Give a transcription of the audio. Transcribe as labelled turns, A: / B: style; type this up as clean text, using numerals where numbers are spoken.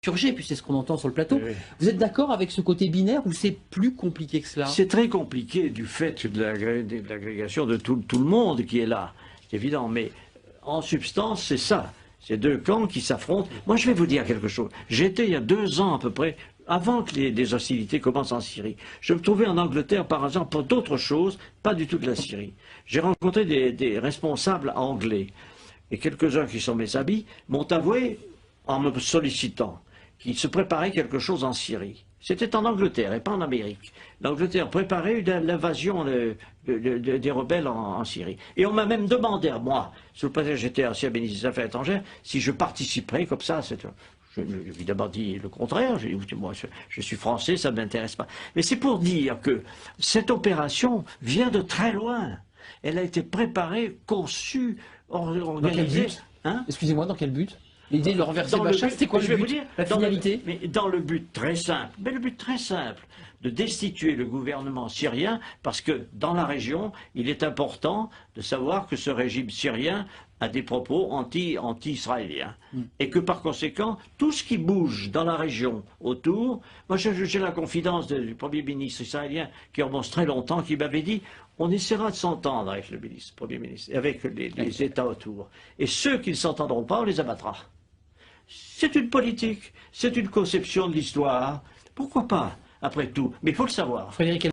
A: purgé, puis c'est ce qu'on entend sur le plateau.
B: Oui.
A: Vous êtes d'accord avec ce côté binaire ou c'est plus compliqué que cela?
B: C'est très compliqué du fait de l'agrégation de tout le monde qui est là, c'est évident, mais en substance, c'est ça. C'est deux camps qui s'affrontent. Moi, je vais vous dire quelque chose. J'étais il y a 2 ans à peu près, avant que les hostilités commencent en Syrie. Je me trouvais en Angleterre par hasard pour d'autres choses, pas du tout de la Syrie. J'ai rencontré des responsables anglais. Et quelques-uns qui sont mes amis m'ont avoué, en me sollicitant, qu'il se préparait quelque chose en Syrie. C'était en Angleterre et pas en Amérique. L'Angleterre préparait l'invasion des rebelles en Syrie. Et on m'a même demandé à moi, sous le prétexte que j'étais ancien ministre des Affaires étrangères, si je participerais comme ça. J'ai évidemment dit le contraire. J'ai dit, moi, je suis français, ça ne m'intéresse pas. Mais c'est pour dire que cette opération vient de très loin. Elle a été préparée, conçue, organisée.
A: Dans quel but Excusez-moi, dans quel but? L'idée de le renverser Bachar, c'était quoi le but? La finalité?
B: Mais dans le but très simple, de destituer le gouvernement syrien, parce que dans la région, il est important de savoir que ce régime syrien a des propos anti-israéliens. Et que par conséquent, tout ce qui bouge dans la région autour, moi j'ai la confidence du Premier ministre israélien qui remonte très longtemps, qui m'avait dit on essaiera de s'entendre avec le Premier ministre, et avec les États autour. Et ceux qui ne s'entendront pas, on les abattra. C'est une politique, c'est une conception de l'histoire. Pourquoi pas, après tout? Mais il faut le savoir.
A: Frédéric